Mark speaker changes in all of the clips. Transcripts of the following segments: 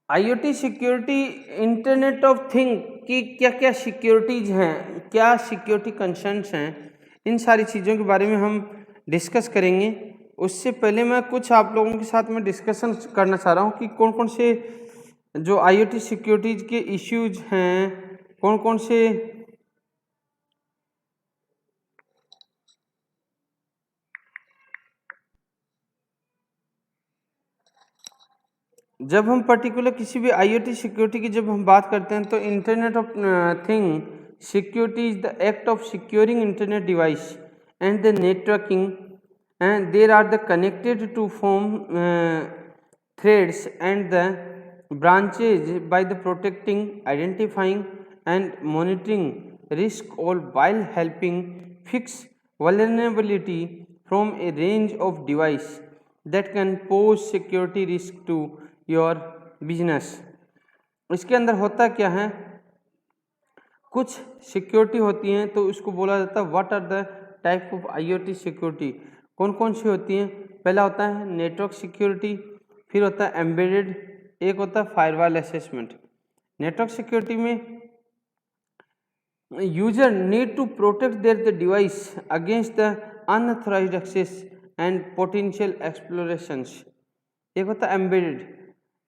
Speaker 1: IoT security, internet of thing की क्या क्या सिक्योरिटीज हैं, क्या सिक्योरिटी कंसर्न्स हैं, इन सारी चीज़ों के बारे में हम डिस्कस करेंगे। उससे पहले मैं कुछ आप लोगों के साथ में डिस्कशन करना चाह रहा हूँ कि कौन कौन से जो आईओटी सिक्योरिटीज के इश्यूज हैं, कौन कौन से जब हम पर्टिकुलर किसी भी आईओटी सिक्योरिटी की जब हम बात करते हैं तो internet of thing security is the act of securing internet device and the networking and there are the connected to form threads and the branches by the protecting, identifying and monitoring risk all while helping fix vulnerability from a range of device that can pose security risk to your business। इसके अंदर होता क्या है, कुछ security होती हैं तो इसको बोला जाता है what are the type of IoT security. कौन कौन सी होती हैं? पहला होता है नेटवर्क सिक्योरिटी, फिर होता है एम्बेडेड, एक होता है फायरवॉल असेसमेंट। नेटवर्क सिक्योरिटी में user need to protect their the device against the unauthorised access and potential explorations. एक होता है एम्बेडेड।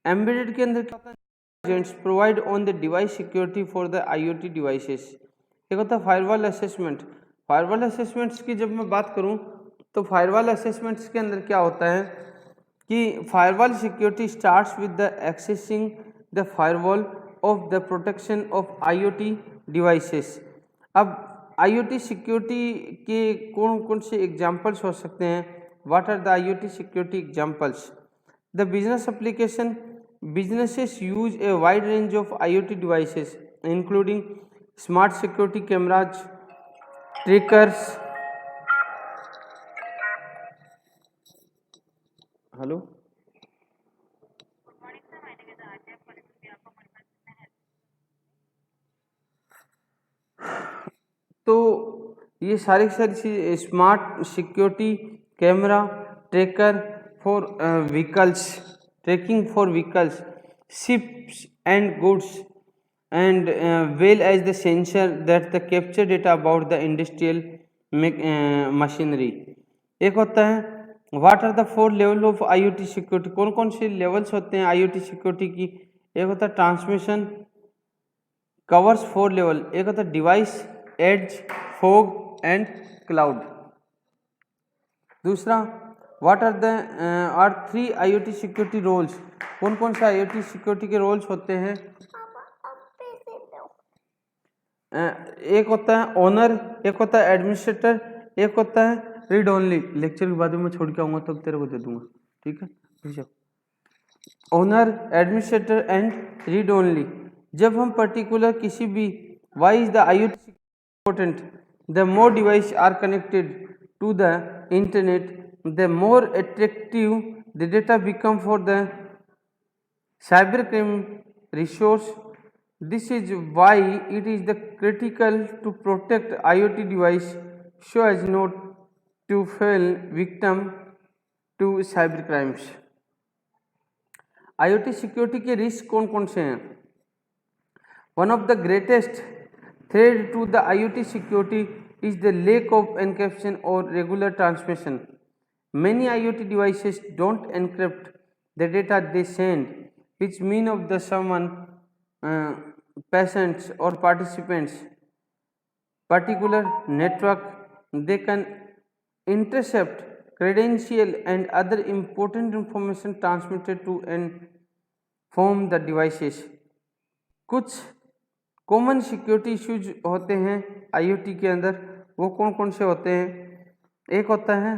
Speaker 1: एम्बेडेड के अंदर क्या होता है, agents provide on the device security for the IoT devices। एक होता है फायरवॉल असेसमेंट। फायरवॉल असेसमेंट्स की जब मैं बात करूं तो फायरवॉल असेसमेंट्स के अंदर क्या होता है कि firewall security starts with the accessing the firewall of the protection of IoT devices. अब IoT सिक्योरिटी के कौन कौन से एग्जाम्पल्स हो सकते हैं? What are the IoT security examples? The business application, businesses use a wide range of IoT devices including smart security cameras, trackers, hello, तो ये सारी चीज smart security camera, tracker for vehicles, tracking for vehicles, ships and goods and well as the sensor that the capture data about the industrial machinery। एक होता है what are the 4 level of IoT security, कौन कौन से levels होते हैं IoT security की? एक होता है ट्रांसमिशन, कवर्स 4 लेवल, एक होता है device, edge, fog and cloud. दूसरा what are the 3 IoT security roles, कौन कौन से IoT सिक्योरिटी के रोल्स होते हैं? एक होता है ओनर, एक होता है एडमिनिस्ट्रेटर, एक होता है रीड ओनली। लेक्चर के बाद में मैं छोड़ के आऊँगा तब तेरे को दे दूंगा, ठीक है? Owner, administrator and read only. जब हम पर्टिकुलर किसी भी why is the IoT important, the more devices are connected to the internet, the more attractive the data become for the cybercrime resource। This is why it is the critical to protect IoT device so as not to fall victim to cyber crimes। IoT security के risk कौन कौन से हैं? One of the greatest threat to the IoT security is the lack of encryption or regular transmission। Many IoT devices don't encrypt the data they send, which mean of the someone patients or participants particular network, they can intercept credential and other important information transmitted to and from the devices। कुछ common security issues होते हैं IoT के अंदर, वो कौन कौन से होते हैं? एक होता है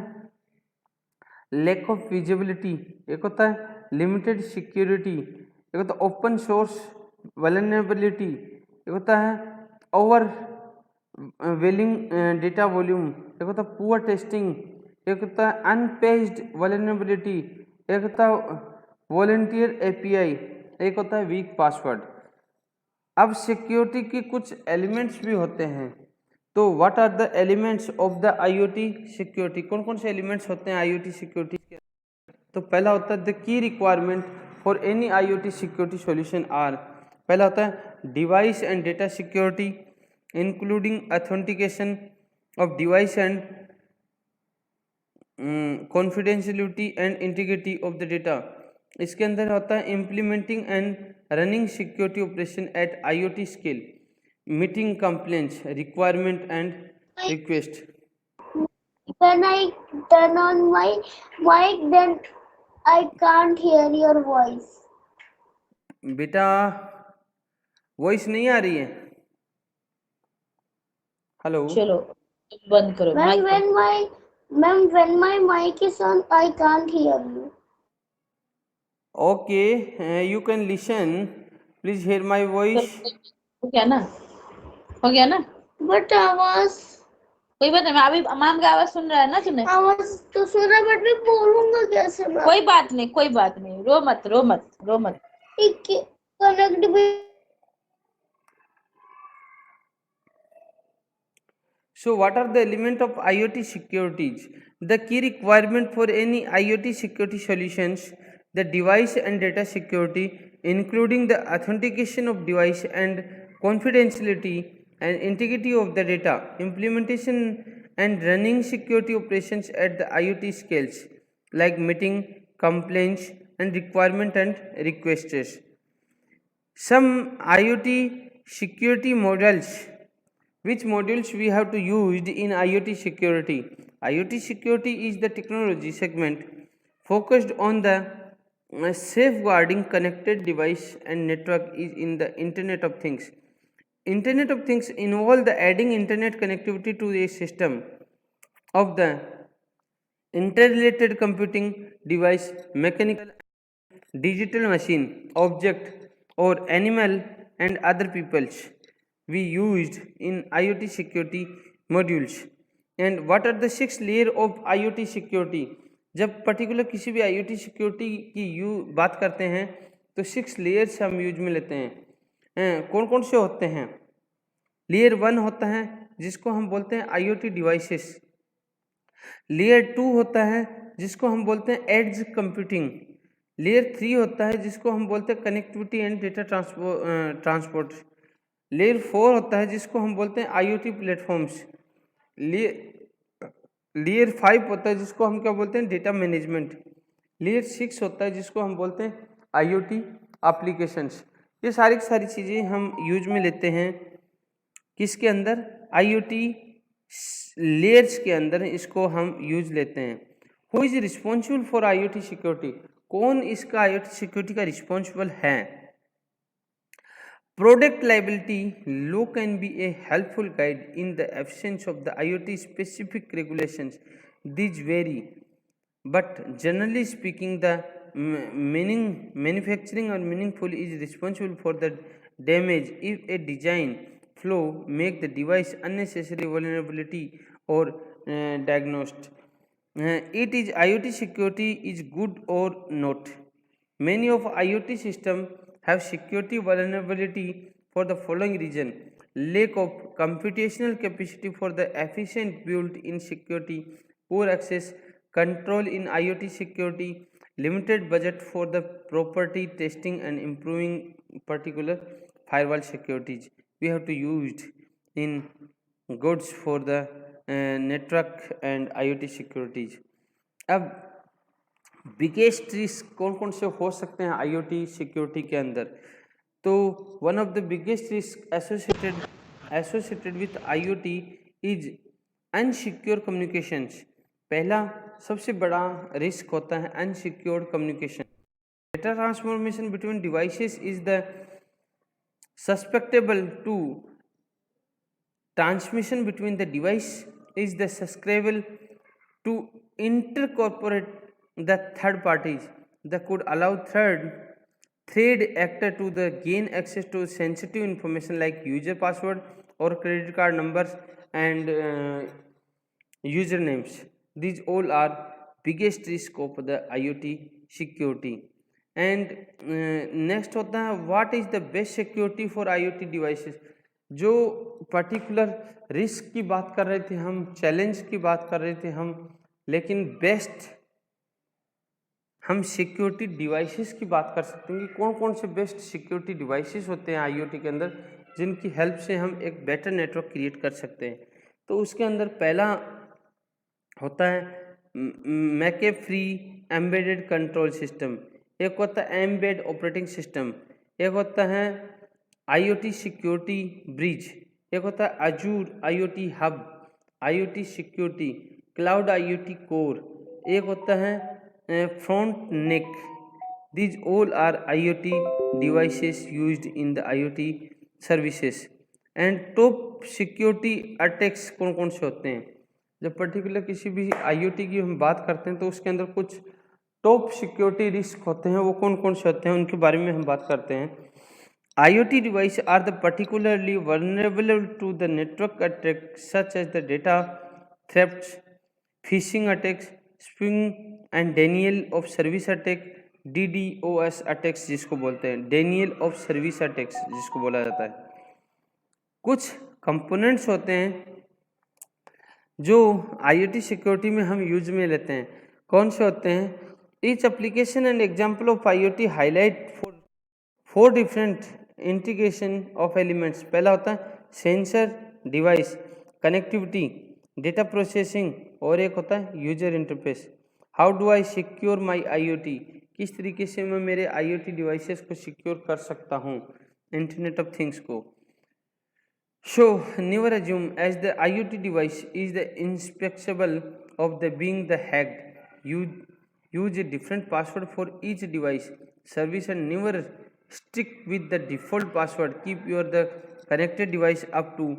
Speaker 1: लैक ऑफ विजिबिलिटी, एक होता है लिमिटेड सिक्योरिटी, एक होता है ओपन सोर्स वल्नरेबिलिटी, एक होता है ओवर वेलिंग डेटा वॉल्यूम, एक होता है पुअर टेस्टिंग, एक होता है अनपेज्ड वल्नरेबिलिटी, एक होता है वॉलंटियर API, एक होता है वीक पासवर्ड। अब सिक्योरिटी के कुछ एलिमेंट्स भी होते हैं, तो what are the elements of the IoT security? कौन कौन से एलिमेंट्स होते हैं IoT सिक्योरिटी के? तो पहला होता है the key requirement for any IoT security solution are, पहला होता है device and data security including authentication of device and confidentiality and integrity of the data. इसके अंदर होता है implementing and running security operation at IoT scale, meeting complaints requirement and request.
Speaker 2: When I turn on my mic, then I can't hear your voice.
Speaker 1: बेटा voice नहीं आ रही है। Hello
Speaker 3: चलो बंद करो
Speaker 2: Ma'am,
Speaker 3: mic
Speaker 2: when my mic is on, I can't hear you.
Speaker 1: Okay, you can listen, please hear my voice.
Speaker 3: हो गया ना, हो गया ना,
Speaker 2: But आवाज
Speaker 3: कोई बात नहीं, मैं अभी मैम का आवाज सुन रहा है ना तूने?
Speaker 2: आवाज तो सुना, बट मैं बोलूंगा कैसे? मैं
Speaker 3: कोई बात नहीं, कोई बात नहीं, रो मत रो मत रो मत।
Speaker 2: Connectivity.
Speaker 1: So what are the elements of IoT securities? The key requirement for any IoT security solutions, the device and data security, including the authentication of device and confidentiality and integrity of the data, implementation and running security operations at the IoT scales, like meeting complaints and requirement and requests. Some IoT security models. Which modules we have to use in IoT security? IoT security is the technology segment focused on the safeguarding connected device and network is in the Internet of Things. Internet of Things involve the adding internet connectivity to a system of the interrelated computing device, mechanical, digital machine, object or animal and other peoples we used in IoT security modules. And what are the 6 layer of IoT security? जब particular किसी भी IoT security की बात करते हैं तो 6 layers हम use में लेते हैं। कौन कौन से होते हैं? लेयर 1 होता है जिसको हम बोलते हैं IoT डिवाइसेस। लेयर 2 होता है जिसको हम बोलते हैं एड्ज कंप्यूटिंग। लेयर 3 होता है जिसको हम बोलते हैं connectivity and data transport. Layer 4 होता है जिसको हम बोलते हैं IoT प्लेटफॉर्म्स। लेयर 5 होता है जिसको हम क्या बोलते हैं डेटा मैनेजमेंट। लेयर 6 होता है जिसको हम बोलते हैं IoT एप्लीकेशंस। ये सारी की सारी चीज़ें हम यूज में लेते हैं किसके अंदर? IoT लेयर्स के अंदर इसको हम यूज लेते हैं। Who is responsible for IoT security? कौन इसका IoT सिक्योरिटी का रिस्पॉन्सिबल है? Product liability law can be a helpful guide in the absence of the IoT specific regulations. These vary, but generally speaking, the manufacturing or meaningful is responsible for the damage if a design flaw make the device unnecessary vulnerability or diagnosed. It is IoT security is good or not. Many of IoT systems have security vulnerability for the following reason: lack of computational capacity for the efficient built-in security, poor access control in IoT security, limited budget for the property testing and improving particular firewall securities. We have to use in goods for the network and IoT securities. अब biggest risk कौन कौन से हो सकते हैं IoT security के अंदर? तो one of the biggest risk associated with IoT is unsecure communications. पहला सबसे बड़ा रिस्क होता है unsecured communication. Data transformation between devices is the susceptible to transmission between the device is the susceptible to intercorporate the third parties that could allow third actor to the gain access to sensitive information like user password or credit card numbers and usernames. These all are biggest risk of the IoT security. And next होता है what is the best security for IoT devices? जो particular risk की बात कर रहे थे हम, challenge की बात कर रहे थे हम, लेकिन बेस्ट हम सिक्योरिटी डिवाइसेस की बात कर सकते हैं कि कौन कौन से बेस्ट सिक्योरिटी डिवाइसेस होते हैं आईओटी के अंदर, जिनकी हेल्प से हम एक बेटर नेटवर्क क्रिएट कर सकते हैं। तो उसके अंदर पहला होता है मैके फ्री एम्बेडेड कंट्रोल सिस्टम, एक होता है एम्बेड ऑपरेटिंग सिस्टम, एक होता है आईओटी सिक्योरिटी ब्रिज, एक होता है Azzur IoT hub, IoT security, cloud IoT core, एक होता है front neck. These all are IoT devices used in the IoT services. And top security attacks कौन कौन से होते हैं? जब पर्टिकुलर किसी भी IoT की हम बात करते हैं तो उसके अंदर कुछ टॉप सिक्योरिटी रिस्क होते हैं, वो कौन कौन से होते हैं उनके बारे में हम बात करते हैं। IoT devices are the particularly vulnerable to the network attacks such as the data thefts, phishing attacks, spoofing and denial of service attack, DDoS attacks जिसको बोलते हैं, डेनियल ऑफ सर्विस अटैक्स जिसको बोला जाता है। कुछ कंपोनेंट्स होते हैं जो आईओटी सिक्योरिटी में हम यूज में लेते हैं, कौन से होते हैं? Each application and example of IoT highlight four different integration of elements. पहला होता है sensor, device, connectivity, data processing और एक होता है user interface. How do I secure my IoT, किस तरीके से मैं मेरे आईओटी डिवाइसेस को सिक्योर कर सकता हूँ इंटरनेट ऑफ थिंग्स को। So never assume as the IoT device is the inspectable of the being the hacked. Use a different password for each device service and never stick with the default password. Keep your the connected device up to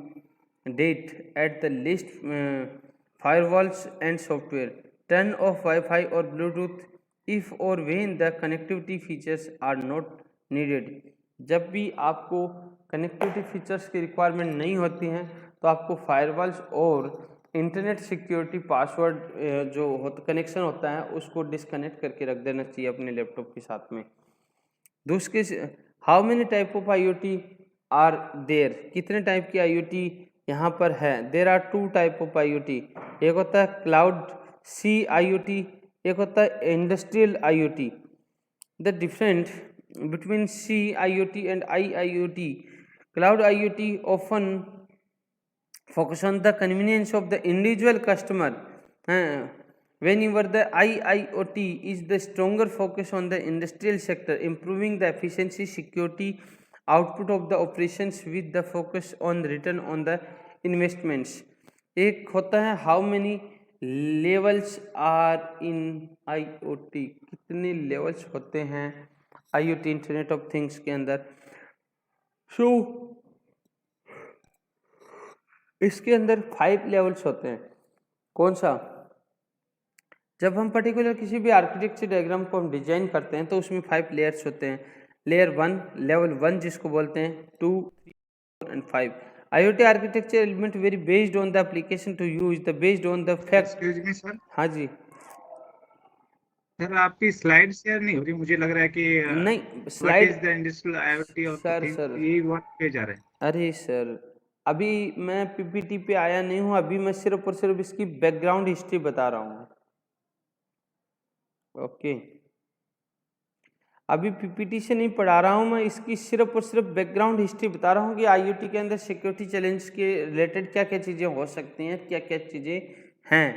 Speaker 1: date at the least firewalls and software. Turn off Wi-Fi or Bluetooth if or when the connectivity features are not needed. जब भी आपको connectivity features की requirement नहीं होती हैं तो आपको firewalls और इंटरनेट सिक्योरिटी पासवर्ड जो कनेक्शन होता है उसको डिसकनेक्ट करके रख देना चाहिए अपने लैपटॉप के साथ में। दूसरे, how many type of IoT are there, कितने टाइप की आईओटी यहाँ पर है? There are two type of IoT, एक होता है क्लाउड सी आईओटी, एक होता है industrial IoT. The different between C IoT and IoT, cloud IoT often focus on the convenience of the individual customer, whenever the IIoT is the stronger focus on the industrial sector, improving the efficiency, security, output of the operations with the focus on return on the investments. एक होता है how many levels are in IoT, कितने levels होते हैं IoT internet of things के अंदर। सो इसके अंदर 5 लेवल्स होते हैं। कौन सा? जब हम पर्टिकुलर किसी भी आर्किटेक्चर डायग्राम को हम डिजाइन करते हैं तो उसमें 5 लेयर्स होते हैं। लेयर 1, लेवल 1 जिसको बोलते हैं, 2, 3 and 5। IoT architecture element very based on the application to use the based on the fact.
Speaker 4: Excuse me sir.
Speaker 1: हाँ जी
Speaker 4: सर आपकी स्लाइड शेयर नहीं हो रही, मुझे लग रहा है कि
Speaker 1: नहीं स्लाइड
Speaker 4: द इंडस्ट्रियल IoT और
Speaker 1: सर
Speaker 4: ये वन पेज आ रहे हैं।
Speaker 1: अरे सर अभी मैं पीपीटी पे आया नहीं हूँ, अभी मैं सिर्फ और सिर्फ इसकी बैकग्राउंड हिस्ट्री बता रहा हूँ। ओके अभी पीपीटी से नहीं पढ़ा रहा हूँ मैं, इसकी सिर्फ और सिर्फ बैकग्राउंड हिस्ट्री बता रहा हूँ कि आईओटी के अंदर सिक्योरिटी चैलेंज के रिलेटेड क्या क्या चीज़ें हो सकती हैं, क्या क्या चीज़ें हैं।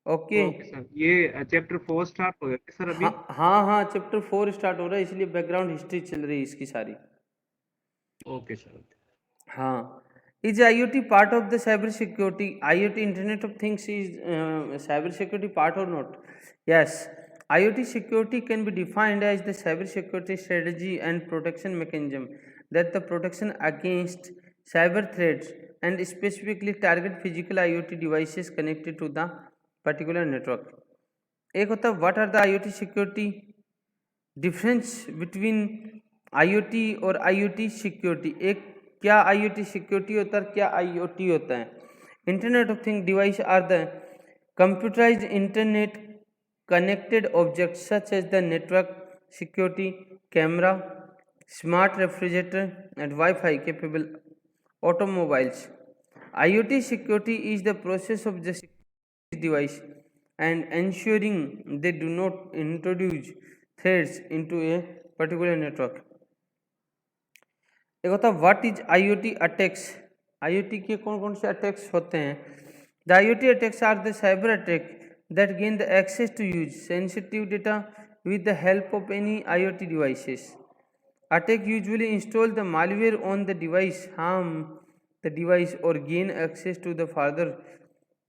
Speaker 1: ओके
Speaker 4: सर ये चैप्टर 4 स्टार्ट हो गया सर अभी?
Speaker 1: हाँ चैप्टर 4 स्टार्ट हो रहा है, इसलिए बैकग्राउंड हिस्ट्री चल रही है इसकी सारी।
Speaker 4: Okay sir.
Speaker 1: हाँ, is IoT part of the cyber security? IoT internet of things is cyber security part और not? Yes, IoT security can be defined as the cyber security strategy and protection mechanism that the protection against cyber threats and specifically target physical IoT devices connected to the particular network. एक होता है what are the IoT security difference between IoT और IoT security। एक क्या IoT security होता है, क्या IoT होता है? Internet of Things device are the computerized internet connected objects such as the network security camera, smart refrigerator and Wi-Fi capable automobiles. IoT security is the process of the device and ensuring they do not introduce threats into a particular network. एक होता है what is IoT attacks. IoT के कौन कौन से attacks होते हैं? The IoT attacks are the cyber attack that gain the access to use sensitive data with the help of any IoT devices. Attack usually install the malware on the device, harm the device or gain access to the further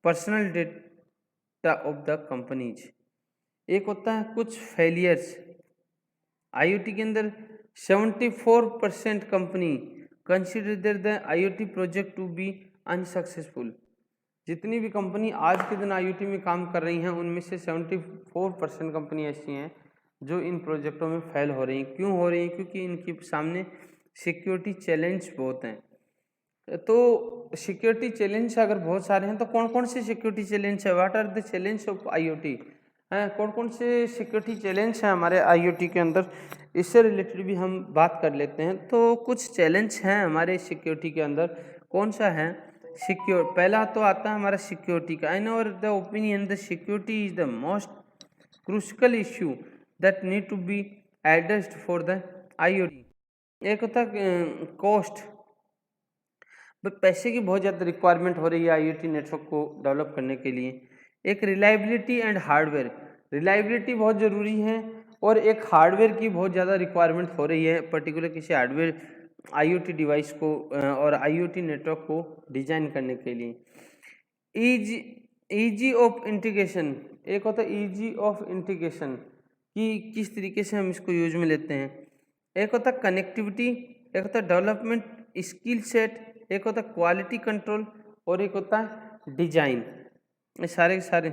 Speaker 1: personal data of the companies. एक होता है कुछ failures। IoT के अंदर 74% company consider the IoT project to be unsuccessful। जितनी भी company आज के दिन IoT में काम कर रही हैं उनमें से 74% कंपनी ऐसी हैं जो इन प्रोजेक्टों में फेल हो रही हैं। क्यों हो रही हैं? क्योंकि इनके सामने सिक्योरिटी चैलेंज बहुत हैं। तो सिक्योरिटी चैलेंज अगर बहुत सारे हैं तो कौन कौन से सिक्योरिटी चैलेंज है? What are the challenge of IoT? हैं कौन कौन से सिक्योरिटी चैलेंज हैं हमारे IoT के अंदर? इससे रिलेटेड भी हम बात कर लेते हैं। तो कुछ चैलेंज हैं हमारे सिक्योरिटी के अंदर। कौन सा है? सिक्योर। पहला तो आता है हमारा सिक्योरिटी का। In our the opinion the security is the most crucial issue that need to be addressed for the IoT। एक होता है कॉस्ट। पैसे की बहुत ज़्यादा रिक्वायरमेंट हो रही है IoT नेटवर्क को डेवलप करने के लिए। एक रिलायबिलिटी एंड हार्डवेयर। रिलायबिलिटी बहुत ज़रूरी है और एक हार्डवेयर की बहुत ज़्यादा रिक्वायरमेंट हो रही है पर्टिकुलर किसी हार्डवेयर IoT डिवाइस को और IoT नेटवर्क को डिजाइन करने के लिए। Easy of integration. एक होता है ईजी ऑफ इंटीग्रेशन कि किस तरीके से हम इसको यूज में लेते हैं। एक होता है कनेक्टिविटी, एक होता है डेवलपमेंट स्किल सेट, एक होता है क्वालिटी कंट्रोल और एक होता है डिजाइन। ये सारे के सारे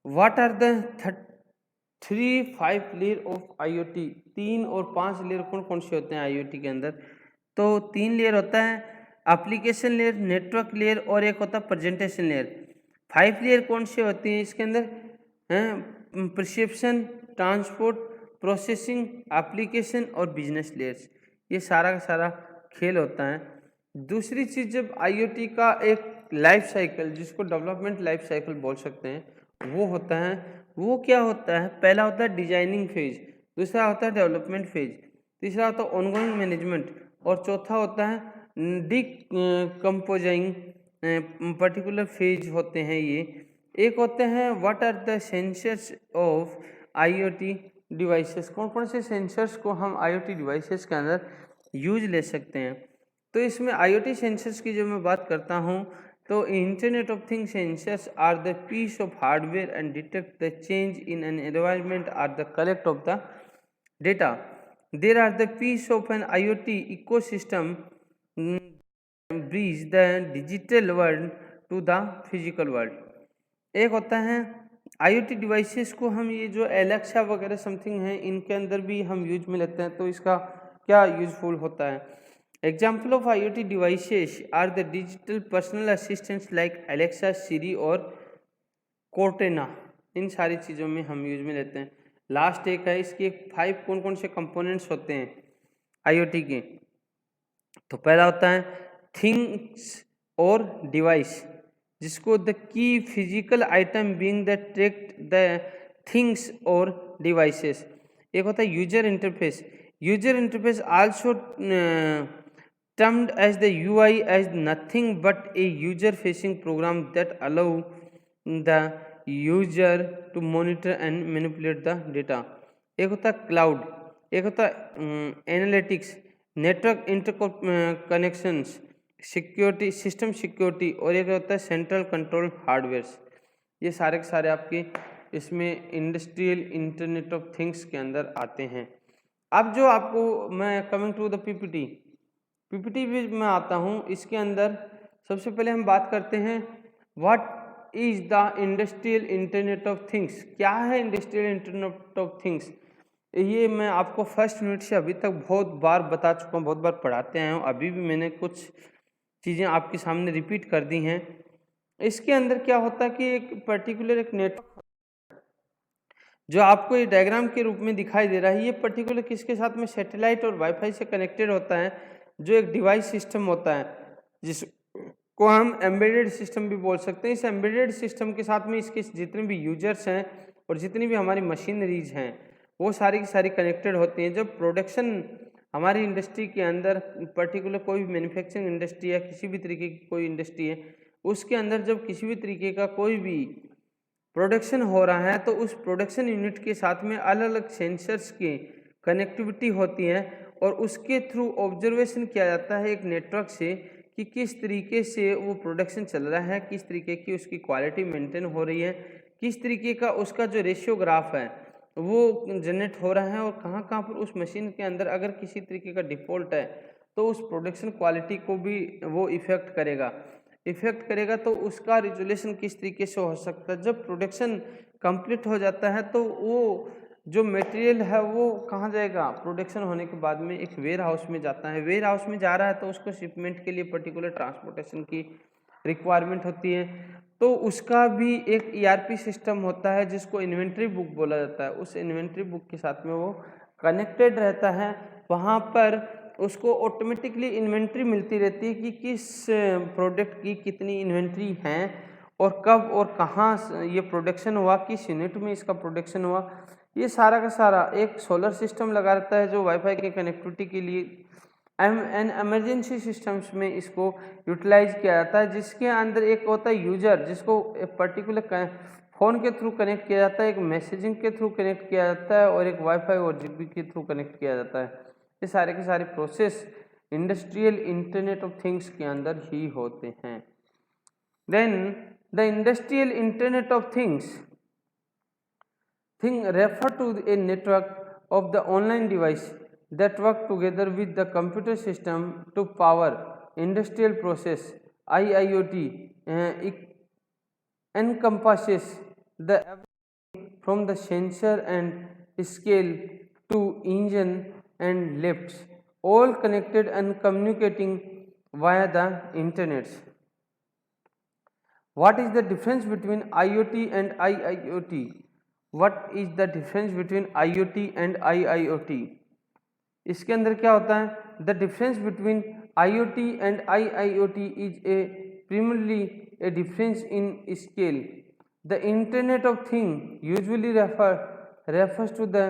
Speaker 1: what are the 3-5 layer of IoT। 3 और 5 लेयर कौन कौन से होते हैं IoT के अंदर? तो 3 लेयर होता है एप्लीकेशन लेयर, नेटवर्क लेयर और एक होता है प्रेजेंटेशन लेयर। 5 लेयर कौन से होती हैं इसके अंदर? हैं परसेप्शन, ट्रांसपोर्ट, प्रोसेसिंग, एप्लीकेशन और बिजनेस लेयर्स। ये सारा का सारा खेल होता है। दूसरी चीज़ जब IoT का एक लाइफ साइकिल जिसको डेवलपमेंट लाइफ साइकिल बोल सकते हैं वो होता है। वो क्या होता है? पहला होता है डिजाइनिंग फेज, दूसरा होता है डेवलपमेंट फेज, तीसरा होता है ऑनगोइंग मैनेजमेंट और चौथा होता है डिकम्पोजिंग पर्टिकुलर फेज होते हैं ये। एक होते हैं what are the sensors of IoT devices. कौन कौन से सेंसर्स को हम IoT डिवाइसेस के अंदर यूज ले सकते हैं? तो इसमें IoT सेंसर्स की जो मैं बात करता हूँ तो internet of things sensors are the piece of hardware and detect the change in an environment are the collect of the data. There are the piece of an IoT ecosystem bridge the digital world to the physical world. एक होता है IoT devices को हम ये जो Alexa वगैरह something है इनके अंदर भी हम यूज में लेते हैं। तो इसका क्या यूजफुल होता है? Example of IoT devices are the digital personal assistants like Alexa, Siri और कोर्टेना। इन सारी चीज़ों में हम यूज में लेते हैं। लास्ट एक है इसके 5 कौन कौन से कंपोनेंट्स होते हैं IoT के? तो पहला होता है थिंग्स और डिवाइस जिसको the key physical item being the tract the things और डिवाइसेस। एक होता है user interface. User interface also termed as the UI as nothing but a user facing program that allow the user to monitor and manipulate the data। एक होता है cloud, एक होता है analytics, network interconnections, security, system security और एक होता है सेंट्रल कंट्रोल हार्डवेयर्स। ये सारे के सारे आपके इसमें इंडस्ट्रियल इंटरनेट ऑफ थिंग्स के अंदर आते हैं। अब जो आपको मैं कमिंग टू द PPT भी मैं आता हूँ। इसके अंदर सबसे पहले हम बात करते हैं what is the industrial internet of things. क्या है इंडस्ट्रियल इंटरनेट ऑफ थिंग्स? ये मैं आपको फर्स्ट यूनिट से अभी तक बहुत बार बता चुका हूँ, बहुत बार पढ़ाते आया हूँ। अभी भी मैंने कुछ चीज़ें आपके सामने रिपीट कर दी हैं। इसके अंदर क्या होता है कि एक पर्टिकुलर एक नेटवर्क जो आपको ये डायग्राम के रूप में दिखाई दे रहा है, ये पर्टिकुलर किसके साथ में सैटेलाइट और वाईफाई से कनेक्टेड होता है, जो एक डिवाइस सिस्टम होता है को हम एम्बेडेड सिस्टम भी बोल सकते हैं। इस एम्बेडेड सिस्टम के साथ में इसके जितने भी यूजर्स हैं और जितनी भी हमारी मशीनरीज हैं वो सारी की सारी कनेक्टेड होती हैं। जब प्रोडक्शन हमारी इंडस्ट्री के अंदर पर्टिकुलर कोई भी मैन्युफैक्चरिंग इंडस्ट्री या किसी भी तरीके की कोई इंडस्ट्री है, उसके अंदर जब किसी भी तरीके का कोई भी प्रोडक्शन हो रहा है तो उस प्रोडक्शन यूनिट के साथ में अलग अलग सेंसर्स की कनेक्टिविटी होती है और उसके थ्रू ऑब्जर्वेशन किया जाता है एक नेटवर्क से कि किस तरीके से वो प्रोडक्शन चल रहा है, किस तरीके की उसकी क्वालिटी मेंटेन हो रही है, किस तरीके का उसका जो रेशियो ग्राफ है वो जनरेट हो रहा है और कहाँ कहाँ पर उस मशीन के अंदर अगर किसी तरीके का डिफ़ॉल्ट है तो उस प्रोडक्शन क्वालिटी को भी वो इफ़ेक्ट करेगा तो उसका रिजोल्यूशन किस तरीके से हो सकता है। जब प्रोडक्शन कंप्लीट हो जाता है तो वो जो मटेरियल है वो कहाँ जाएगा, प्रोडक्शन होने के बाद में एक वेयर हाउस में जाता है। वेयर हाउस में जा रहा है तो उसको शिपमेंट के लिए पर्टिकुलर ट्रांसपोर्टेशन की रिक्वायरमेंट होती है, तो उसका भी एक ईआरपी सिस्टम होता है जिसको इन्वेंट्री बुक बोला जाता है। उस इन्वेंट्री बुक के साथ में वो कनेक्टेड रहता है। वहाँ पर उसको ऑटोमेटिकली इन्वेंट्री मिलती रहती है कि किस प्रोडक्ट की कितनी इन्वेंट्री है और कब और कहाँ ये प्रोडक्शन हुआ, किस यूनिट में इसका प्रोडक्शन हुआ। ये सारा का सारा एक सोलर सिस्टम लगा रहता है जो वाईफाई की कनेक्टिविटी के लिए एन एमरजेंसी सिस्टम्स में इसको यूटिलाइज किया जाता है, जिसके अंदर एक होता है यूजर जिसको एक पर्टिकुलर फ़ोन के थ्रू कनेक्ट किया जाता है, एक मैसेजिंग के थ्रू कनेक्ट किया जाता है और एक वाईफाई और जीपी के थ्रू कनेक्ट किया जाता है। ये सारे के सारे process industrial internet of things के अंदर ही होते हैं। Then the industrial internet of things refer to a network of the online device that work together with the computer system to power industrial process. IIoT encompasses the everything from the sensor and scale to engine and lifts, all connected and communicating via the internet. What is the difference between IoT and IIoT? What is the difference between IoT and IIoT? इसके अंदर क्या होता है? The difference between IoT and IIoT is primarily a difference in scale. The Internet of Things usually refers to the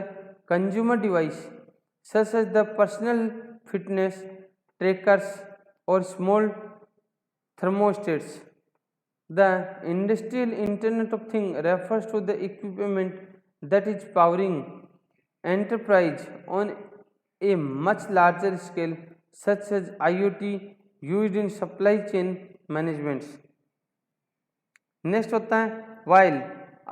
Speaker 1: consumer device such as the personal fitness trackers or small thermostats. The industrial Internet of Things refers to the equipment that is powering enterprise on a much larger scale, such as IoT used in supply chain management. Next होता है while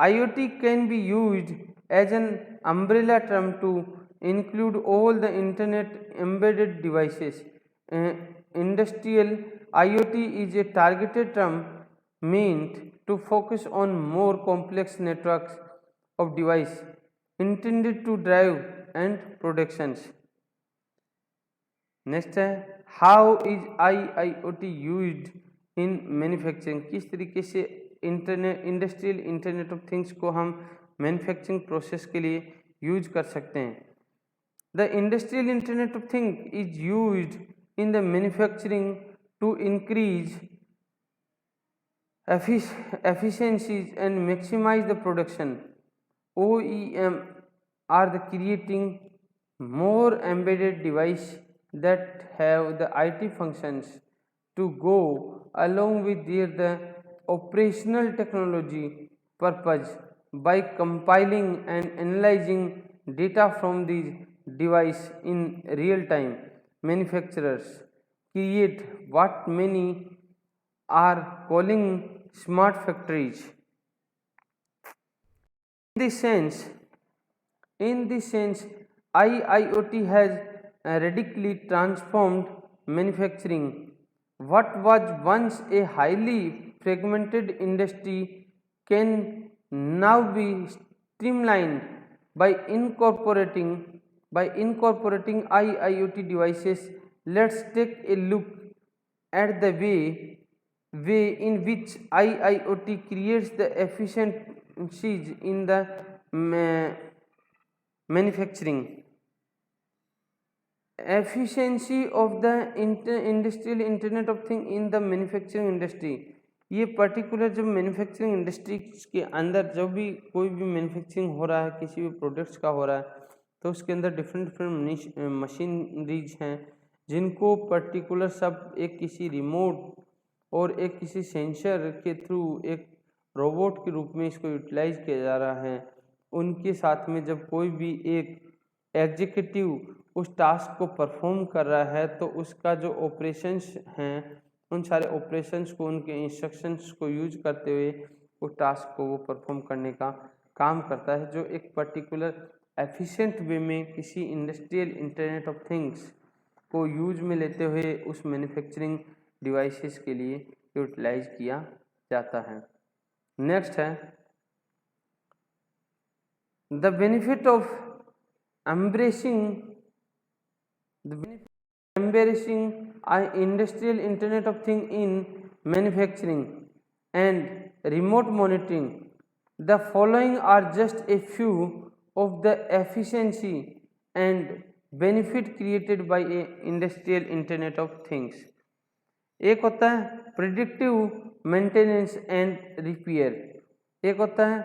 Speaker 1: IoT can be used as an umbrella term to include all the internet embedded devices. Industrial IoT is a targeted term meant to focus on more complex networks of devices intended to drive and productions. Next है how is IIoT used in manufacturing? किस तरीके से industrial internet of things को हम manufacturing process के लिए use कर सकते हैं। The industrial internet of things is used in the manufacturing to increase efficiencies and maximize the production. OEM are the creating more embedded device that have the IT functions to go along with the operational technology purpose. By compiling and analyzing data from these device in real time, manufacturers create what many are calling smart factories. In this sense, IIoT has radically transformed manufacturing. What was once a highly fragmented industry can now be streamlined by incorporating IIoT devices. Let's take a look at the way in which IIoT creates the efficiencies in the manufacturing. Efficiency of the industrial internet of thing in the manufacturing industry. ये particular जो manufacturing industry के अंदर जब भी कोई भी manufacturing हो रहा है, किसी भी प्रोडक्ट्स का हो रहा है, तो उसके अंदर डिफरेंट डिफरेंट मशीनरीज हैं जिनको पर्टिकुलर सब एक किसी रिमोट और एक किसी सेंसर के थ्रू एक रोबोट के रूप में इसको यूटिलाइज किया जा रहा है। उनके साथ में जब कोई भी एक एग्जीक्यूटिव उस टास्क को परफॉर्म कर रहा है तो उसका जो ऑपरेशंस हैं उन सारे ऑपरेशंस को, उनके इंस्ट्रक्शंस को यूज करते हुए उस टास्क को वो परफॉर्म करने का काम करता है, जो एक पर्टिकुलर एफिशिएंट वे में किसी इंडस्ट्रियल इंटरनेट ऑफ थिंग्स को यूज में लेते हुए उस मैन्युफैक्चरिंग डिवाइसेस के लिए यूटिलाइज किया जाता है। नेक्स्ट है the benefit of embracing industrial internet of thing in manufacturing and remote monitoring. The following are just a few of the efficiency and benefit created by a industrial internet of things. एक होता है predictive maintenance and repair, एक होता है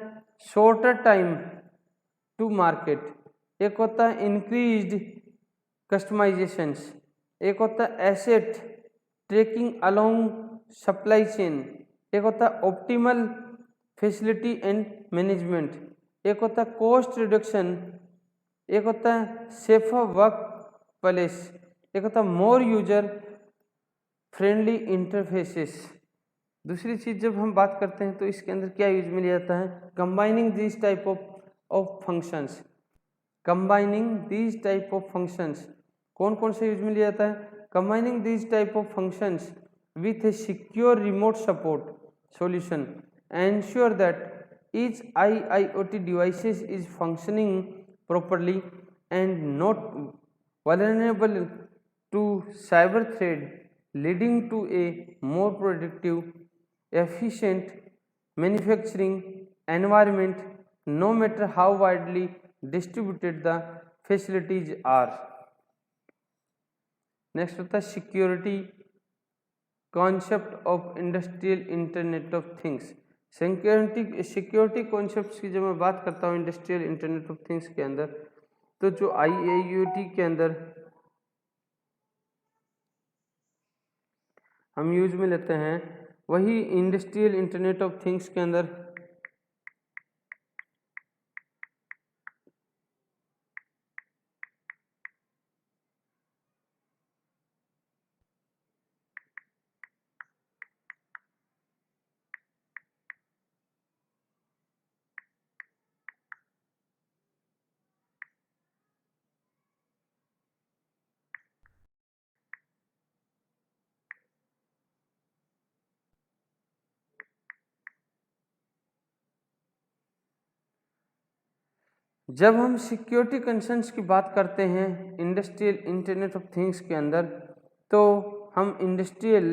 Speaker 1: shorter time to market, एक होता है increased customisations, एक होता है asset tracking along supply chain, एक होता है ऑप्टिमल फैसिलिटी एंड मैनेजमेंट, एक होता है कॉस्ट रिडक्शन, एक होता है सेफर वर्क प्लेस, एक होता है मोर यूजर फ्रेंडली इंटरफेसेस। दूसरी चीज़ जब हम बात करते हैं तो इसके अंदर क्या यूज में लिया जाता है, combining this type of functions. Combining these type of functions कौन कौन से यूज में लिया जाता है, combining these type of functions with A secure remote support solution ensure that each IIoT devices is functioning properly and not vulnerable to cyber threat, leading to a more productive, efficient manufacturing environment no matter how widely distributed the facilities are. Next होता है security concept of industrial internet of things. Security concepts की जब मैं बात करता हूँ industrial internet of things के अंदर, तो जो IIoT के अंदर हम यूज में लेते हैं वही इंडस्ट्रियल इंटरनेट ऑफ थिंग्स के अंदर जब हम सिक्योरिटी कंसर्न्स की बात करते हैं इंडस्ट्रियल इंटरनेट ऑफ थिंग्स के अंदर, तो हम इंडस्ट्रियल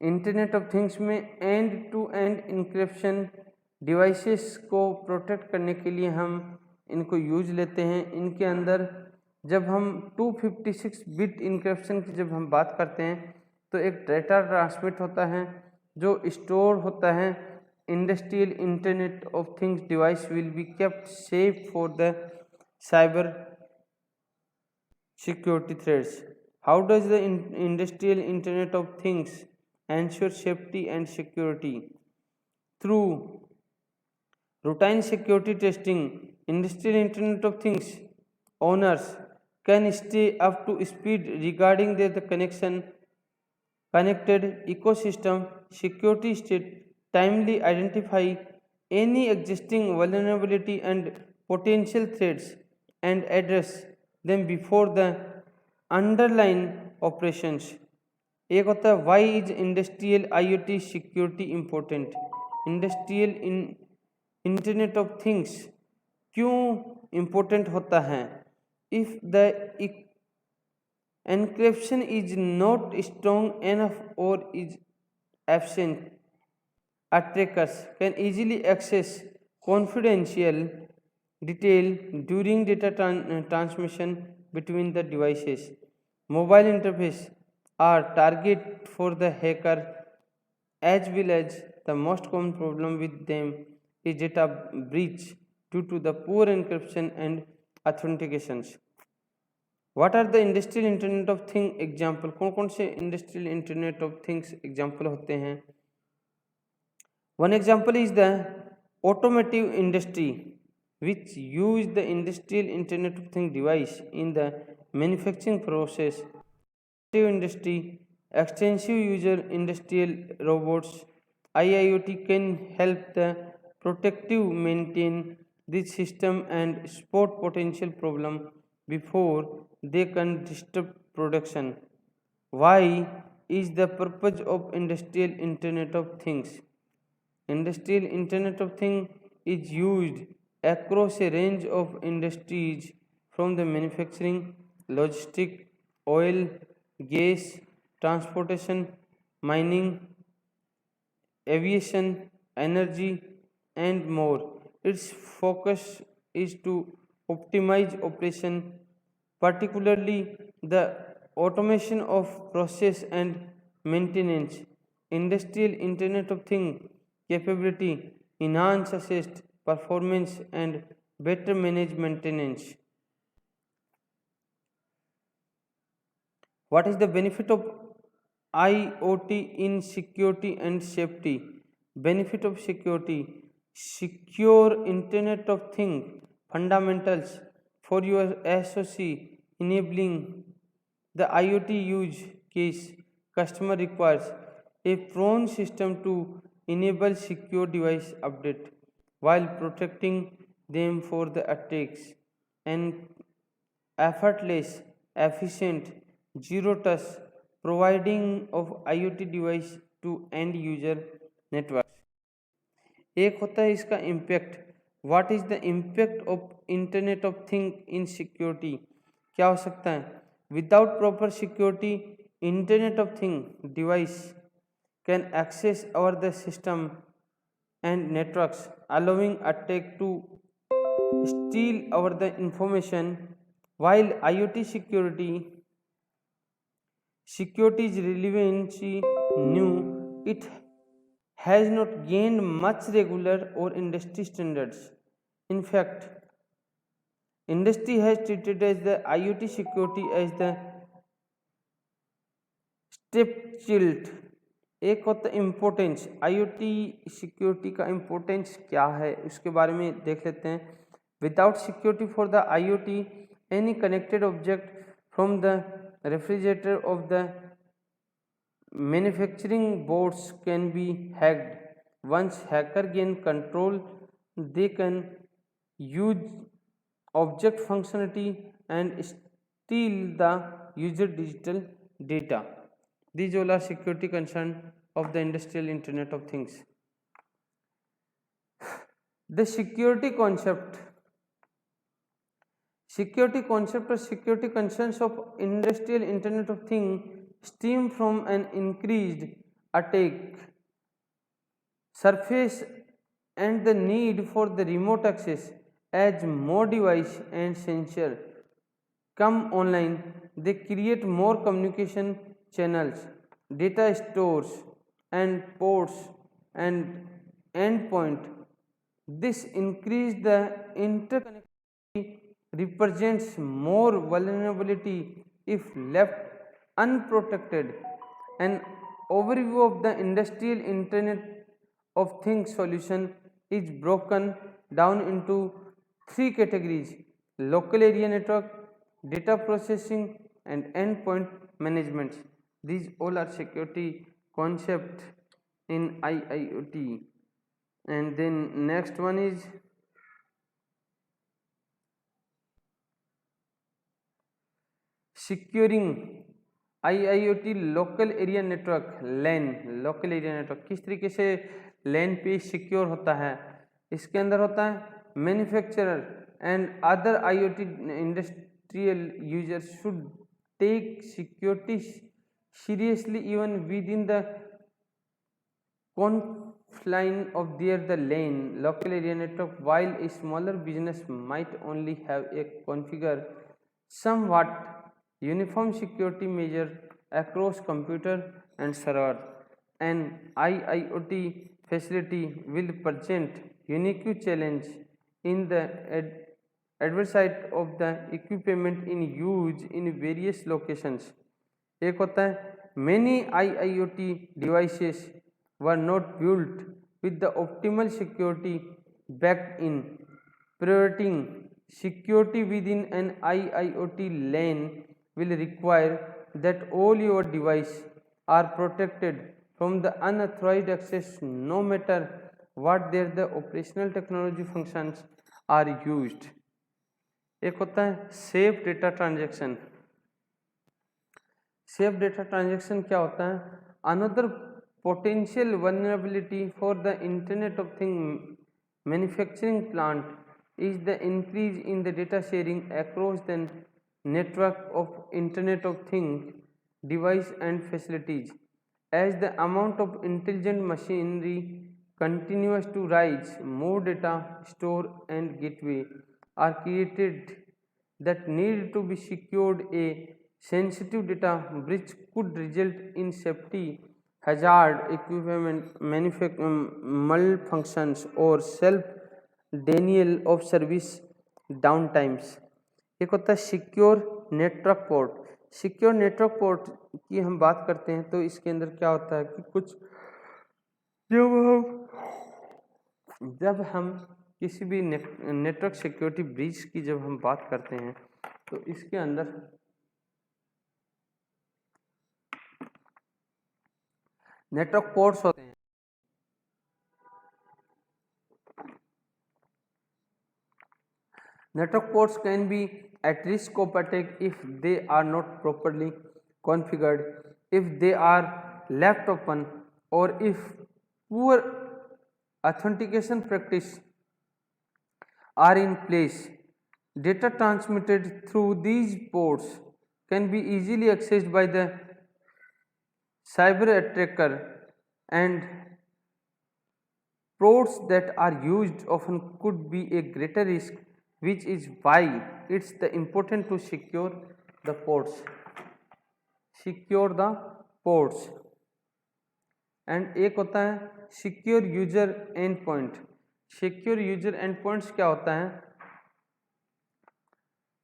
Speaker 1: इंटरनेट ऑफ थिंग्स में end to end encryption devices को प्रोटेक्ट करने के लिए हम इनको यूज लेते हैं। इनके अंदर जब हम 256 बिट इंक्रिप्शन की जब हम बात करते हैं तो एक डेटा ट्रांसमिट होता है जो स्टोर होता है। Industrial Internet of Things device will be kept safe for the cyber security threats. How does the Industrial Internet of Things ensure safety and security? Through routine security testing, Industrial Internet of Things owners can stay up to speed regarding their connected ecosystem security state, timely identify any existing vulnerability and potential threats and address them before the underlying operations. एक होता है why is industrial IoT security important? Industrial internet of things क्यों important होता है? If the encryption is not strong enough or is absent, attackers can easily access confidential detail during data transmission between the devices. mobile interface are target for the hacker, as well as the most common problem with them is data breach due to the poor encryption and authentications. What are the industrial internet of things example? कौन कौन से industrial internet of things example होते हैं? One example is the automotive industry, which use the industrial internet of things device in the manufacturing process. Automotive industry, extensive user industrial robots, IIoT can help the protective maintain this system and spot potential problem before they can disturb production. Why is the purpose of industrial internet of things? Industrial internet of things is used across a range of industries from the manufacturing, logistics, oil, gas, transportation, mining, aviation, energy, and more. Its focus is to optimize operation, particularly the automation of process and maintenance. Industrial Internet of Things capability enhance assist performance and better manage maintenance. What is the benefit of IoT in security and safety? Benefit of security: secure Internet of Things fundamentals for your SoC, enabling the IoT use case. Customer requires a prone system to enable secure device update while protecting them for the attacks, and effortless, efficient, zero touch providing of IoT device to end user networks. एक होता है इसका impact. What is the impact of internet of thing in security? क्या हो सकता है? Without proper security, internet of thing device can access our the system and networks, allowing attack to steal our the information. While IoT security is relevancy new, it has not gained much regular or industry standards. In fact, industry has treated as the IoT security as the stepchild. एक होता है importance. IoT security का importance क्या है उसके बारे में देख लेते हैं. Without security for the IoT, any connected object from the refrigerator of the manufacturing boards can be hacked. Once hacker gain control, they can use object functionality and steal the user digital data. These all are security concern of the industrial internet of things. The security concept or security concerns of industrial internet of things stem from an increased attack surface and the need for the remote access. As more device and sensor come online, they create more communication channels, data stores and ports and endpoint. This increase the interconnectivity represents more vulnerability if left unprotected. An overview of the industrial internet of things solution is broken down into three categories: local area network, data processing, and endpoint management. These all are security concept in IIoT. And then next one is securing IIoT local area network, LAN. local area network किस तरीके से LAN पे secure होता है? इसके अंदर होता है manufacturer and other IoT industrial users should take security seriously even within the confine of the LAN local area network. While a smaller business might only have a configure somewhat uniform security measure across computer and server. An IIoT facility will present unique challenge in the adversity of the equipment in use in various locations. एक होता है many IIoT devices were not built with the optimal security backed in. Prioritizing security within an IIoT lane will require that all your devices are protected from the unauthorized access no matter what their the operational technology functions are used. एक होता है safe data transaction. Safe data transaction क्या होता है? Another potential vulnerability for the internet of thing manufacturing plant is the increase in the data sharing across the network of Internet of Things device and facilities. As the amount of intelligent machinery continues to rise, more data store and gateway are created that need to be secured. A sensitive data breach could result in safety hazard, equipment malfunctions or self Daniel of service down times. एक होता है secure network port. Secure network port की हम बात करते हैं तो इसके अंदर क्या होता है कि कुछ जब हम किसी भी नेटवर्क सिक्योरिटी ब्रीच की जब हम बात करते हैं तो इसके अंदर नेटवर्क पोर्ट्स होते हैं. Network ports can be at risk of attack if they are not properly configured, if they are left open, or if poor authentication practice are in place. Data transmitted through these ports can be easily accessed by the cyber attacker, and ports that are used often could be a greater risk, which is why it's the important to secure the ports. Secure the ports. And एक होता है secure user endpoint. Secure user endpoints क्या होता है?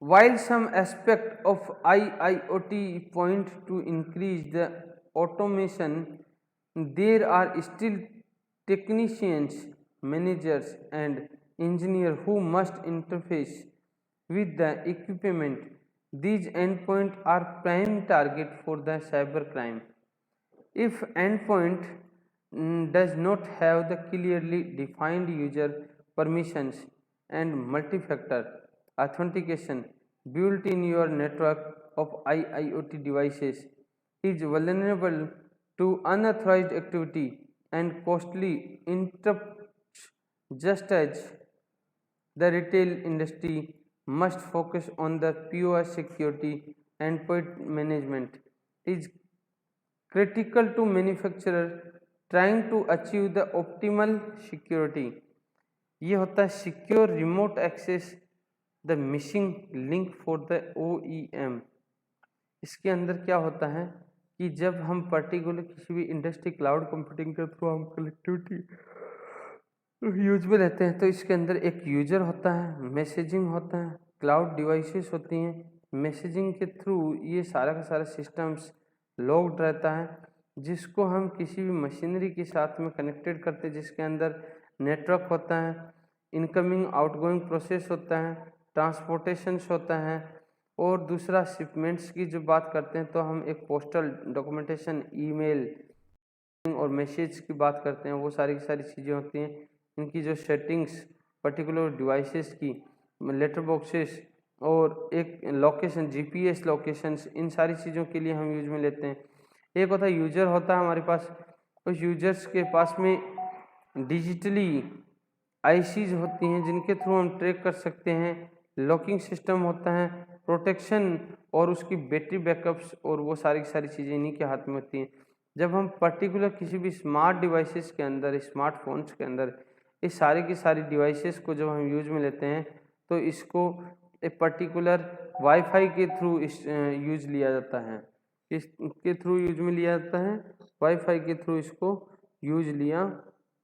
Speaker 1: While some aspect of IIoT point to increase the automation, there are still technicians, managers and engineer who must interface with the equipment. These endpoints are prime target for the cybercrime. If endpoint does not have the clearly defined user permissions and multi-factor authentication built in your network of IIoT devices, is vulnerable to unauthorized activity and costly interrupts. Just as the retail industry must focus on the POS security, endpoint management is critical to manufacturer trying to achieve the optimal security. ये होता है secure remote access, the missing link for the OEM. इसके अंदर क्या होता है कि जब हम पर्टिकुलर किसी भी इंडस्ट्री क्लाउड कंप्यूटिंग के थ्रू हम कनेक्टिविटी यूज में रहते हैं तो इसके अंदर एक यूजर होता है, मैसेजिंग होता है, क्लाउड डिवाइसेस होती हैं. मैसेजिंग के थ्रू ये सारा का सारा सिस्टम्स लॉग्ड रहता है जिसको हम किसी भी मशीनरी के साथ में कनेक्टेड करते हैं, जिसके अंदर नेटवर्क होता है, इनकमिंग आउटगोइंग प्रोसेस होता है, ट्रांसपोर्टेशंस होता है, और दूसरा शिपमेंट्स की जो बात करते हैं तो हम एक पोस्टल डॉक्यूमेंटेशन, ईमेल और मैसेज की बात करते हैं. वो सारी की सारी चीज़ें होती हैं. इनकी जो सेटिंग्स पर्टिकुलर डिवाइसेस की, लेटर बॉक्सेस और एक लोकेशन, जीपीएस लोकेशंस, इन सारी चीज़ों के लिए हम यूज में लेते हैं. एक होता है यूजर होता है हमारे पास, उस यूजर्स के पास में डिजिटली आईसीज होती हैं जिनके थ्रू हम ट्रैक कर सकते हैं. लॉकिंग सिस्टम होता है, प्रोटेक्शन और उसकी बैटरी बैकअप्स, और वो सारी की सारी चीज़ें इन्हीं के हाथ में होती हैं. जब हम पर्टिकुलर किसी भी स्मार्ट डिवाइसेस के अंदर, स्मार्टफोन्स के अंदर इस सारी की सारी डिवाइसेस को जब हम यूज में लेते हैं तो इसको ए पर्टिकुलर वाईफाई के थ्रू यूज लिया जाता है। किसके थ्रू यूज में लिया जाता है? वाईफाई के थ्रू इसको यूज लिया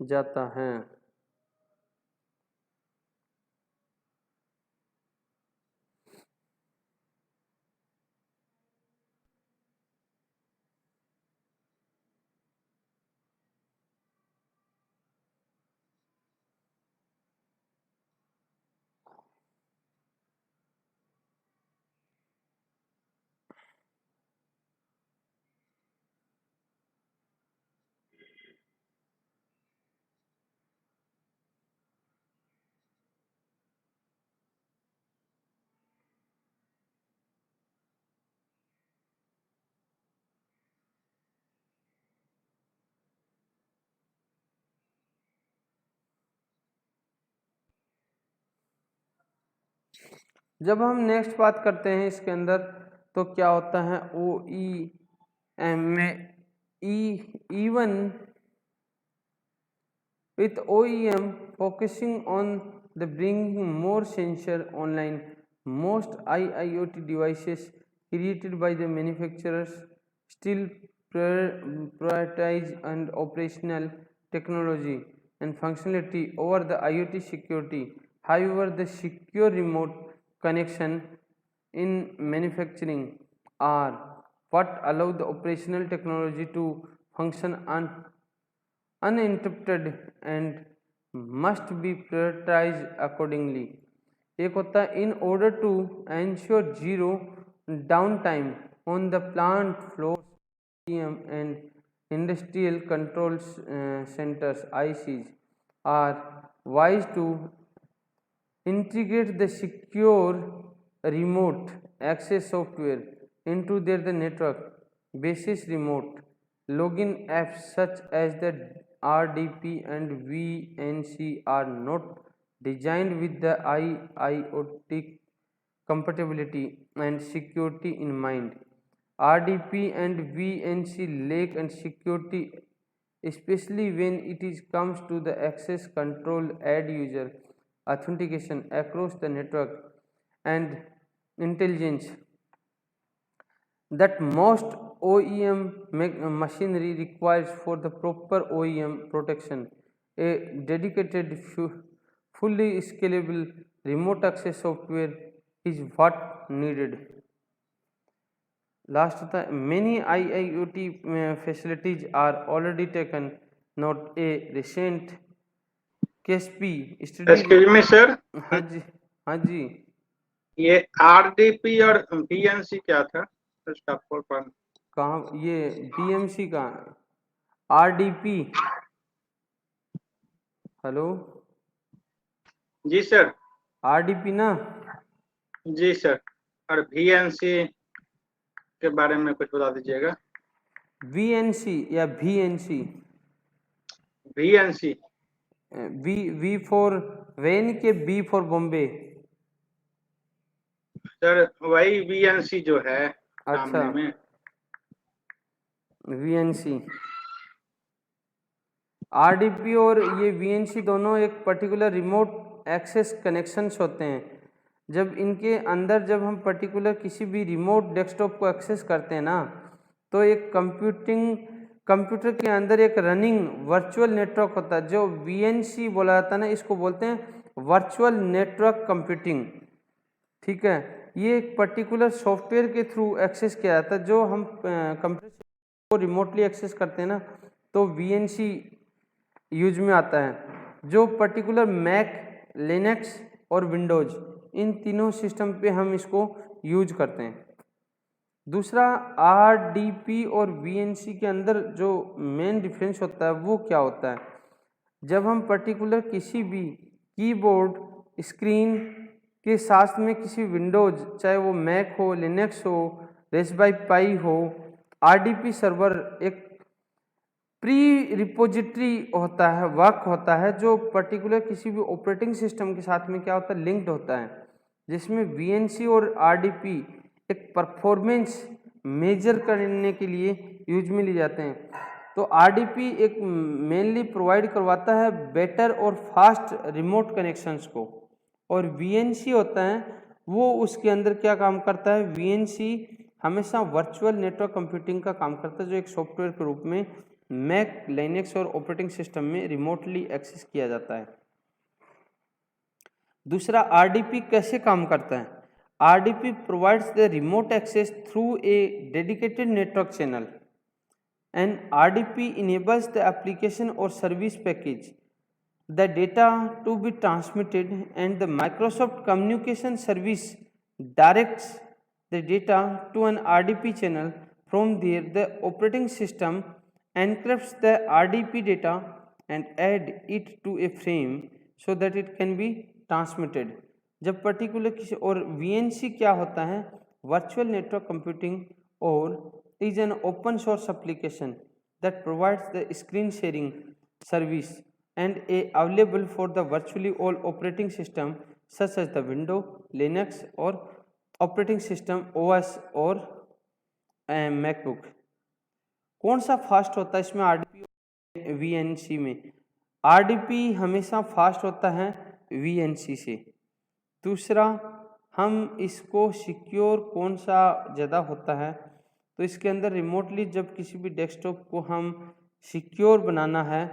Speaker 1: जाता है। जब हम नेक्स्ट बात करते हैं इसके अंदर, तो क्या होता है? ओ ई एम में even with OEM focusing on the bringing more sensor online, most IIoT devices created by the manufacturers still prioritize and operational technology and functionality over the IoT security. However, the secure remote connection in manufacturing are what allow the operational technology to function uninterrupted and must be prioritized accordingly. एक होता है in order to ensure zero downtime on the plant floors, and industrial control centers (ICs) are wise to integrate the secure remote access software into their network. Basis remote login apps such as the RDP and VNC are not designed with the IIoT compatibility and security in mind. RDP and VNC lack and security, especially when it comes to the access control, ad user authentication across the network, and intelligence that most OEM machinery requires for the proper OEM protection. A dedicated, fully scalable remote access software is what needed. Last होता है many IIoT facilities are already taken note a recent KSP study.
Speaker 5: Excuse me sir,
Speaker 1: हाँ जी, हाँ जी,
Speaker 5: ये RDP और BNC क्या था इसका full form?
Speaker 1: कहाँ ये BMC का RDP? हेलो,
Speaker 5: जी सर,
Speaker 1: RDP ना?
Speaker 5: जी सर, और बीएनसी के बारे में कुछ बता दीजिएगा।
Speaker 1: VNC या VNC?
Speaker 5: BNC
Speaker 1: V for van के B फॉर बॉम्बे।
Speaker 5: सर वही बीएनसी जो है
Speaker 1: अच्छा,
Speaker 5: सामने में।
Speaker 1: VNC, RDP और ये VNC दोनों एक पर्टिकुलर रिमोट एक्सेस कनेक्शंस होते हैं। जब इनके अंदर जब हम पर्टिकुलर किसी भी रिमोट डेस्कटॉप को एक्सेस करते हैं ना, तो एक कंप्यूटर के अंदर एक रनिंग वर्चुअल नेटवर्क होता है जो VNC बोला जाता है ना, इसको बोलते हैं वर्चुअल नेटवर्क कंप्यूटिंग। ठीक है, ये एक पर्टिकुलर सॉफ्टवेयर के थ्रू एक्सेस किया जाता है। जो हम कंप्यूटर को रिमोटली एक्सेस करते हैं ना, तो VNC यूज में आता है। जो पर्टिकुलर मैक, लिनक्स और विंडोज, इन तीनों सिस्टम पे हम इसको यूज करते हैं। दूसरा, RDP और VNC के अंदर जो मेन डिफरेंस होता है वो क्या होता है? जब हम पर्टिकुलर किसी भी कीबोर्ड स्क्रीन के साथ में किसी विंडोज, चाहे वो मैक हो, लिनक्स हो, रेस्पबेरी पाई हो, RDP सर्वर एक प्री रिपोजिटरी होता है, वर्क होता है, जो पर्टिकुलर किसी भी ऑपरेटिंग सिस्टम के साथ में क्या होता है, लिंक्ड होता है, जिसमें VNC और RDP एक परफॉर्मेंस मेजर करने के लिए यूज में लिए जाते हैं। तो RDP एक मेनली प्रोवाइड करवाता है बेटर और फास्ट रिमोट कनेक्शंस को, और VNC होता है वो उसके अंदर क्या काम करता है, VNC हमेशा वर्चुअल नेटवर्क कंप्यूटिंग का काम करता है, जो एक सॉफ्टवेयर के रूप में मैक, लिनक्स और ऑपरेटिंग सिस्टम में रिमोटली एक्सेस किया जाता है। दूसरा, RDP कैसे काम करता है? RDP provides the remote access through a dedicated network channel and RDP enables the application or service package the data to be transmitted, and the Microsoft Communication Service directs the data to an RDP channel. From there, the operating system encrypts the RDP data and add it to a frame so that it can be transmitted. जब particular किसी और VNC क्या होता है, virtual network computing, और is an open source application that provides the screen sharing service and available for the virtually all operating system such as the Windows, Linux or operating system OS और MacBook। कौन सा fast होता है इसमें, RDP VNC में? RDP हमेशा fast होता है VNC से। दूसरा, हम इसको सिक्योर कौन सा ज़्यादा होता है, तो इसके अंदर रिमोटली जब किसी भी डेस्कटॉप को हम सिक्योर बनाना है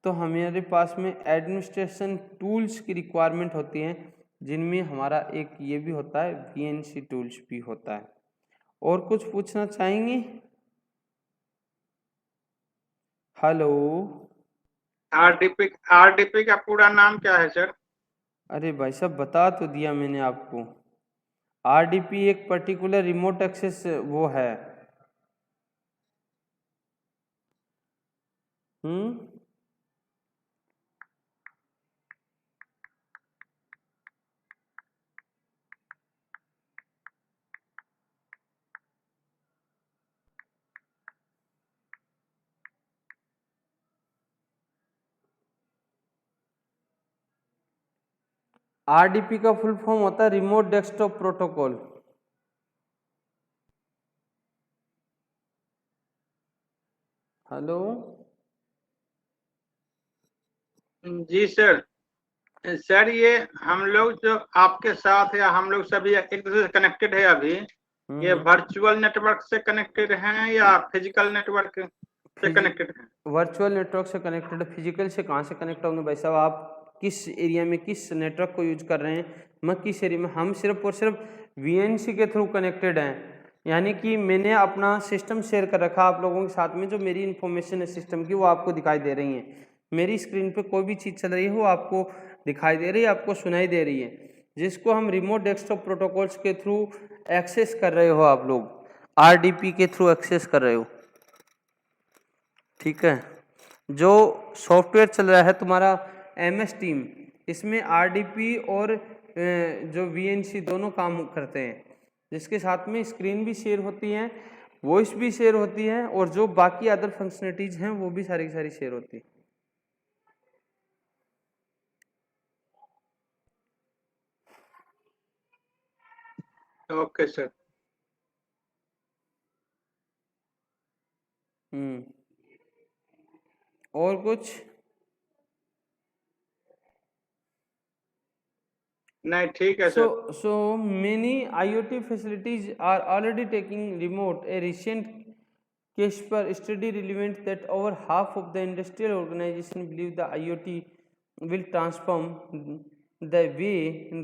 Speaker 1: तो हमारे पास में एडमिनिस्ट्रेशन टूल्स की रिक्वायरमेंट होती है, जिनमें हमारा एक ये भी होता है, VNC टूल्स भी होता है। और कुछ पूछना चाहेंगे? हेलो,
Speaker 5: RDP का पूरा नाम क्या है सर?
Speaker 1: अरे भाई साहब बता तो दिया मैंने आपको। RDP एक पर्टिकुलर रिमोट एक्सेस वो है। RDP का फुल फॉर्म होता है रिमोट डेस्कटॉप प्रोटोकॉल। हेलो
Speaker 5: जी सर। सर ये हम लोग जो आपके साथ या हम लोग सभी एक दूसरे से कनेक्टेड है अभी, ये वर्चुअल नेटवर्क से कनेक्टेड हैं या फिजिकल नेटवर्क से कनेक्टेड हैं?
Speaker 1: वर्चुअल नेटवर्क से कनेक्टेड। फिजिकल से कहाँ से कनेक्ट होंगे भाई साहब? आप किस एरिया में किस नेटवर्क को यूज कर रहे हैं, मैं किस एरिया में? हम सिर्फ और सिर्फ VNC के थ्रू कनेक्टेड हैं, यानी कि मैंने अपना सिस्टम शेयर कर रखा आप लोगों के साथ में। जो मेरी इन्फॉर्मेशन है सिस्टम की वो आपको दिखाई दे रही है। मेरी स्क्रीन पे कोई भी चीज़ चल रही है वो आपको दिखाई दे रही है, आपको सुनाई दे रही है, जिसको हम रिमोट डेस्कटॉप प्रोटोकॉल्स के थ्रू एक्सेस कर रहे हो। आप लोग RDP के थ्रू एक्सेस कर रहे हो, ठीक है। जो सॉफ्टवेयर चल रहा है तुम्हारा MS टीम, इसमें RDP और जो VNC दोनों काम करते हैं, जिसके साथ में स्क्रीन भी शेयर होती है, वॉइस भी शेयर होती है, और जो बाकी अदर फंक्शनलिटीज हैं वो भी सारी की सारी शेयर होती है।
Speaker 5: Okay sir.
Speaker 1: और कुछ?
Speaker 5: नहीं ठीक है sir.
Speaker 1: So many IoT facilities are already taking remote. A recent CASPER study revealed that over half of the industrial organization believe the IoT will transform the way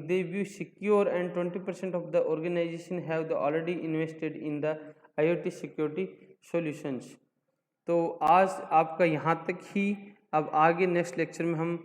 Speaker 1: they view secure, and 20% of the organization have already invested in the IoT security solutions. तो आज आपका यहाँ तक ही। अब आगे next lecture में हम